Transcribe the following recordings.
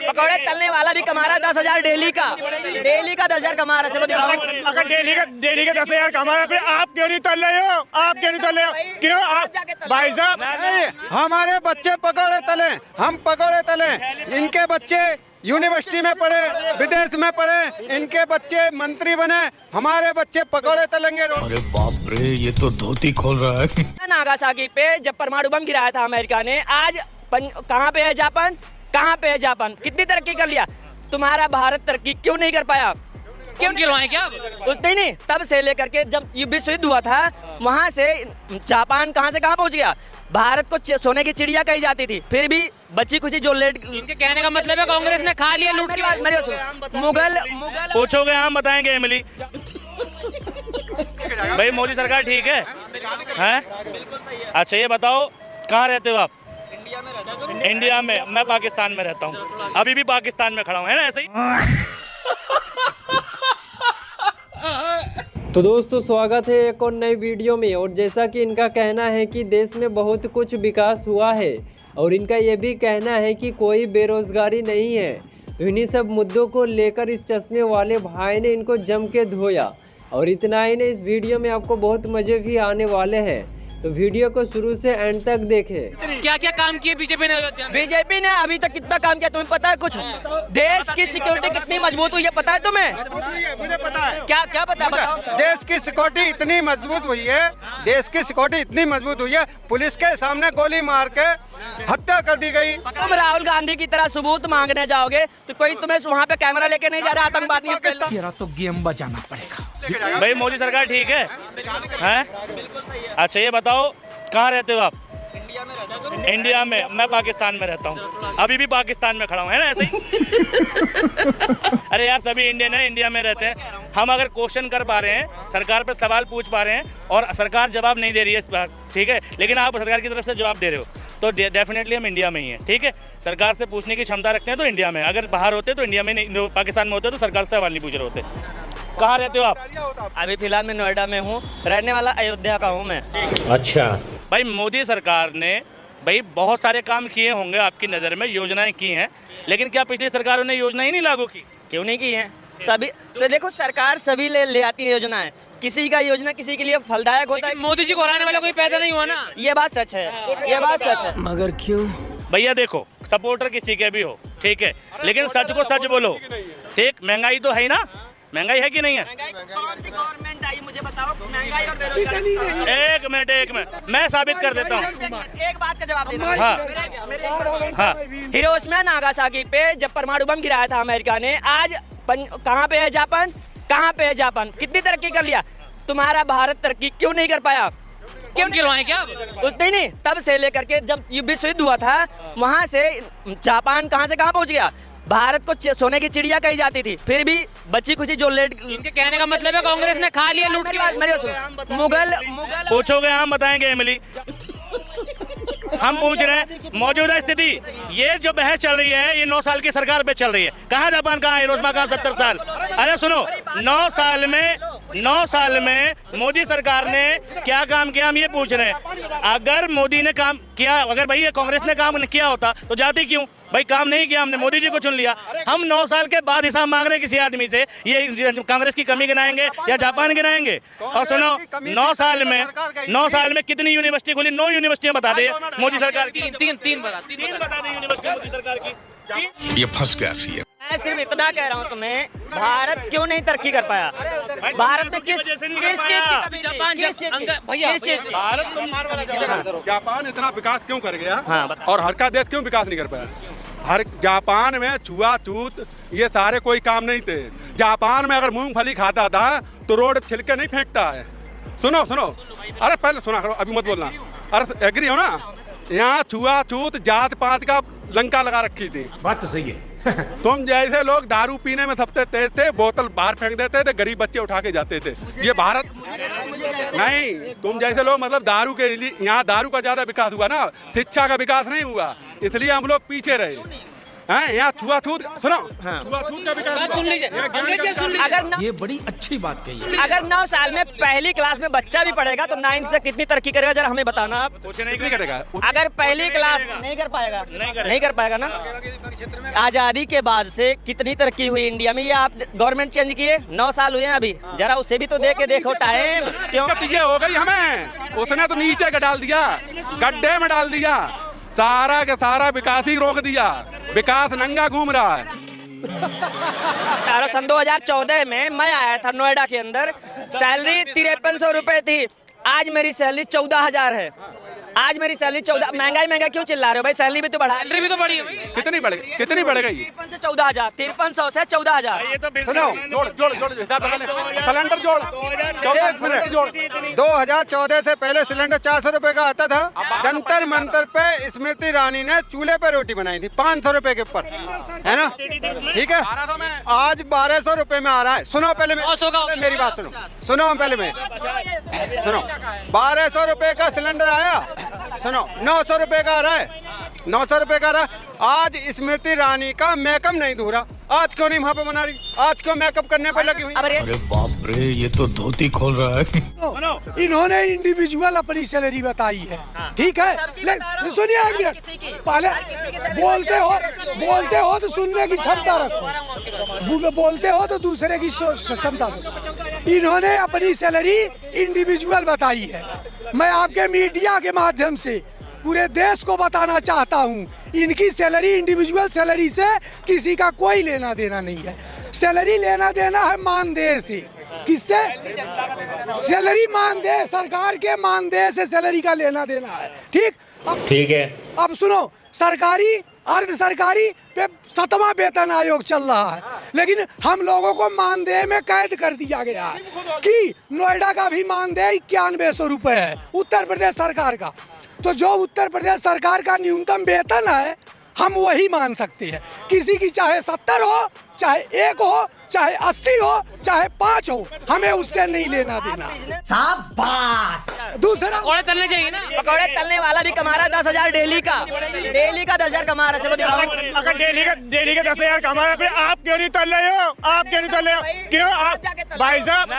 पकौड़े तलने वाला भी कमा रहा है 10,000 डेली का 10,000 कमा रहा है। चलो दिखाओ। अगर डेली का 10,000 कमा रहा है, फिर आप क्यों नहीं तल रहे हो? आप क्यों नहीं तल रहे हो? क्यों आप भाई साहब? हमारे बच्चे पकौड़े तले, हम पकौड़े तले, इनके बच्चे यूनिवर्सिटी में पढ़े, विदेश में पढ़े, इनके बच्चे मंत्री बने, हमारे बच्चे पकौड़े तलेंगे। अरे बाप रे, ये तो धोती खोल रहा है। नागासाकी पे जब परमाणु बम गिराया था अमेरिका ने, आज कहाँ पे है जापान? कहाँ पे है जापान? कितनी तरक्की कर लिया। तुम्हारा भारत तरक्की क्यों नहीं कर पाया? क्यों गिरवाएं क्या? उस नहीं, तब से लेकर के जब विश्व युद्ध हुआ था, वहाँ से जापान कहाँ से कहाँ पहुँच गया। भारत को सोने की चिड़िया कही जाती थी, फिर भी बच्ची कुछ जो लेट। इनके कहने का मतलब है कांग्रेस ने खा लिया, लूट लिया। मुगल पूछोगे, हम बताएंगे एमिली। भाई मोदी सरकार ठीक है? हैं? अच्छा ये बताओ, कहाँ रहते हो आप? इंडिया में। मैं पाकिस्तान में रहता हूँ, अभी भी पाकिस्तान में खड़ा हूँ, है ना? ऐसे ही। तो दोस्तों स्वागत है एक और नई वीडियो में। और जैसा कि इनका कहना है कि देश में बहुत कुछ विकास हुआ है और इनका ये भी कहना है कि कोई बेरोजगारी नहीं है, तो इन्हीं सब मुद्दों को लेकर इस चश्मे वाले भाई ने इनको जम के धोया। और इतना ही नहीं, इस वीडियो में आपको बहुत मज़े भी आने वाले हैं, तो वीडियो को शुरू से एंड तक देखें। क्या क्या काम किए बीजेपी ने अयोध्या में? बीजेपी ने अभी तक कितना काम किया तुम्हें पता है? कुछ देश की सिक्योरिटी कितनी मजबूत हुई है पता है तुम्हें? मुझे पता है। क्या क्या पता है बताओ? देश की सिक्योरिटी इतनी मजबूत हुई है, देश की सिक्योरिटी इतनी मजबूत हुई है, पुलिस के सामने गोली मार के हत्या कर दी गई। तुम राहुल गांधी की तरह सबूत मांगने जाओगे तो कोई तुम्हें वहाँ पे कैमरा लेके नहीं जा रहा आतंकवादियों पे। तेरा तो गेम बजाना पड़ेगा। भाई मोदी सरकार ठीक है? हैं? अच्छा ये बताओ, कहाँ रहते हो आप? इंडिया में। मैं पाकिस्तान में रहता हूँ, अभी भी पाकिस्तान में खड़ा हूँ, है ना? ऐसे ही। अरे यार सभी इंडियन है, इंडिया में रहते हैं हम। अगर क्वेश्चन कर पा रहे हैं, सरकार पे सवाल पूछ पा रहे हैं और सरकार जवाब नहीं दे रही है इस बात, ठीक है, लेकिन आप सरकार की तरफ से जवाब दे रहे हो, तो डेफिनेटली हम इंडिया में ही हैं, ठीक है। सरकार से पूछने की क्षमता रखते हैं तो इंडिया में, अगर बाहर होते तो इंडिया में नहीं, पाकिस्तान में होते तो सरकार से सवाल नहीं पूछ रहे होते। कहाँ रहते हो आप? अभी फिलहाल मैं नोएडा में हूँ, रहने वाला अयोध्या का हूँ मैं। अच्छा भाई मोदी सरकार ने भाई बहुत सारे काम किए होंगे आपकी नज़र में, योजनाएं की हैं, लेकिन क्या पिछली सरकारों ने योजनाएं नहीं लागू की? क्यों नहीं की है? सभी से देखो, सरकार सभी ले आती है योजनाएं, किसी का योजना किसी के लिए फलदायक होता है। मोदी जी को हराने वाला कोई पैदा नहीं हुआ ना। ये बात सच है, ये बात सच है। मगर क्यों? भैया देखो, सपोर्टर किसी के भी हो, ठीक है, लेकिन सच को सच बोलो, ठीक। महंगाई तो है ना, महंगाई है कि नहीं है? कौन सी गवर्नमेंट आई मुझे बताओ, महंगाई और बेरोजगारी? एक मिनट मैं साबित कर देता हूँ। एक बात का जवाब देना। हाँ हिरोशिमा नागासाकी पे जब परमाणु बम गिराया था अमेरिका ने, आज कहाँ पे है जापान? कहाँ पे है जापान? कितनी तरक्की कर लिया। तुम्हारा भारत तरक्की क्यों नहीं कर पाया? क्यों गिरवाएं क्या? उस नहीं, तब से लेकर के जब विश्व युद्ध हुआ था, वहाँ से जापान कहाँ से कहाँ पहुँच गया। भारत को सोने की चिड़िया कही जाती थी, फिर भी बच्ची कुछ जो लेट। इनके कहने का मतलब है कांग्रेस ने खा लिया, लूट लिया। मुगल पूछोगे, हम बताएंगे एमिली। हम पूछ रहे हैं मौजूदा स्थिति, ये जो बहस चल रही है, ये 9 साल की सरकार पे चल रही है। कहाँ जापान, कहाँ हिरोशिमा, कहाँ 70 साल? अरे सुनो, 9 साल में मोदी सरकार ने क्या काम किया, हम ये पूछ रहे हैं। अगर मोदी ने काम किया, अगर भाई कांग्रेस ने काम किया होता तो जाती क्यों? भाई काम नहीं किया, हमने मोदी जी को चुन लिया। हम 9 साल के बाद हिसाब मांग रहे हैं किसी आदमी से, ये कांग्रेस की कमी गिनाएंगे या जापान गिनाएंगे? और सुनो, 9 साल में कितनी यूनिवर्सिटी खुली? 9 यूनिवर्सिटियां बता दे मोदी सरकार की। तीन बता दे यूनिवर्सिटी मोदी सरकार की। ये फंस गया सी। मैं सिर्फ इतना कह रहा हूँ तुम्हें, भारत क्यों नहीं तरक्की कर पाया? भारत में किस चीज की? जापान इतना विकास क्यों कर गया? हाँ, और हर का देश क्यों विकास नहीं कर पाया? हर जापान में छुआछूत ये सारे कोई काम नहीं थे। जापान में अगर मूंगफली खाता था तो रोड छिलके नहीं फेंकता है। सुनो, अरे पहले सुना करो, अभी मत बोलना। अरे एग्री हो ना? यहाँ छुआछूत जात पात का लंका लगा रखी थी। बात तो सही है। तुम जैसे लोग दारू पीने में सबसे तेज थे, बोतल बाहर फेंक देते थे, गरीब बच्चे उठा के जाते थे। ये भारत नहीं, तुम जैसे लोग मतलब दारू के लिए, यहाँ दारू का ज्यादा विकास हुआ ना, शिक्षा का विकास नहीं हुआ, इसलिए हम लोग पीछे रहे। हैं यहाँ छुआछूत सुनो छुआछूत का विकास बात हुआ। सुन लीजिए, यहाँ ज्ञान का सुन लीजिए। अगर ये बड़ी अच्छी बात कही है। अगर 9 साल में पहली क्लास में बच्चा भी पढ़ेगा तो 9th से कितनी तरक्की करेगा जरा हमें बताना आप। कुछ नहीं नहीं करेगा अगर पहली क्लास नहीं कर पाएगा नहीं कर पाएगा ना। आजादी के बाद से कितनी तरक्की हुई इंडिया में, ये आप गवर्नमेंट चेंज किए 9 साल हुए हैं अभी, जरा उसे भी तो दे के देखो टाइम क्यों। दिक्कत ये हो गई हमें, उसने तो नीचे का डाल दिया, गड्ढे में डाल दिया, सारा के सारा विकास ही रोक दिया, विकास नंगा घूम रहा है। सन 2014 में मैं आया था नोएडा के अंदर, सैलरी 5300 रुपए थी, आज मेरी सैलरी 14,000 है। आज मेरी सैलरी 14, महंगा क्यों चिल्ला रहे हो भाई, सैलरी भी तो बढ़ा। सैलरी भी तो बढ़ी है भाई। कितनी बढ़ गई 53 से 14,000, 5300 से 14,000। ये तो सुनो जोड़ हिसाब लगा ले, सिलेंडर जोड़ 2014 से पहले सिलेंडर 400 रुपए का आता था। जंतर मंतर पे स्मृति ईरानी ने चूल्हे पे रोटी बनाई थी 500 रुपए के ऊपर, है ना, ठीक है। आज 1200 रुपए में आ रहा है। सुनो पहले मेरी बात सुनो पहले 1200 रुपए का सिलेंडर आया, सुनो 900 रुपए का आ रहा है, 900 रुपए का आ रहा है। आज स्मृति ईरानी का मेकअप नहीं धुरा, आज क्यों नहीं वहाँ पे बना रही, आज क्यों मेकअप करने पे लगी हुई। अरे बाप रे, ये तो धोती खोल रहा है। इन्होंने इंडिविजुअल अपनी सैलरी बताई है, ठीक है। सुनिए एक मिनट, पहले बोलते हो तो सुनने की क्षमता रखो, बोलते हो तो दूसरे की क्षमता से। इन्होंने अपनी सैलरी इंडिविजुअल बताई है। मैं आपके मीडिया के माध्यम से पूरे देश को बताना चाहता हूँ, इनकी सैलरी इंडिविजुअल सैलरी से किसी का कोई लेना देना नहीं है। सैलरी लेना देना है मानदेय से। किससे? सैलरी मानदेय, सरकार के मानदेय से सैलरी का लेना देना है, ठीक है। अब सुनो, सरकारी अर्ध सरकारी पे 7वां वेतन आयोग चल रहा है, लेकिन हम लोगों को मानदेय में कैद कर दिया गया है कि नोएडा का भी मानदेय 9100 रुपए है, उत्तर प्रदेश सरकार का। तो जो उत्तर प्रदेश सरकार का न्यूनतम वेतन है हम वही मान सकते हैं। किसी की चाहे 70 हो, चाहे 1 हो, चाहे 80 हो, चाहे 5 हो, हमें उससे नहीं लेना देना। शाबाश। दूसरा, पकौड़े तलने चाहिए ना। पकौड़े तलने वाला भी कमा रहा है 10,000 डेली का 10,000 कमा रहा है। चलो दिखाओ। अगर डेली का 10,000 कमा रहे हैं, आप क्यों नहीं तल रहे हो? आप क्यों नहीं तल रहे हो? क्यों आप भाई साहब?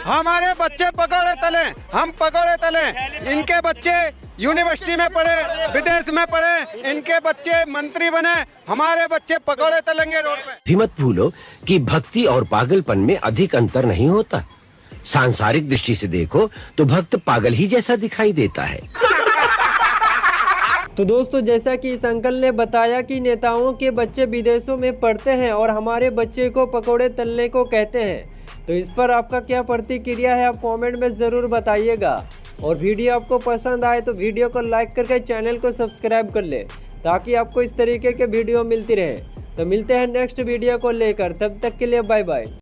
हमारे बच्चे पकौड़े तले, हम पकौड़े तले, इनके बच्चे यूनिवर्सिटी में पढ़े, विदेश में पढ़े, इनके बच्चे मंत्री बने, हमारे बच्चे पकौड़े तलेंगे रोड पे। भी मत भूलो कि भक्ति और पागलपन में अधिक अंतर नहीं होता। सांसारिक दृष्टि से देखो तो भक्त पागल ही जैसा दिखाई देता है। तो दोस्तों, जैसा कि इस अंकल ने बताया कि नेताओं के बच्चे विदेशों में पढ़ते हैं और हमारे बच्चे को पकौड़े तलने को कहते हैं, तो इस पर आपका क्या प्रतिक्रिया है, आप कमेंट में ज़रूर बताइएगा। और वीडियो आपको पसंद आए तो वीडियो को लाइक करके चैनल को सब्सक्राइब कर ले, ताकि आपको इस तरीके के वीडियो मिलती रहे। तो मिलते हैं नेक्स्ट वीडियो को लेकर, तब तक के लिए बाय बाय।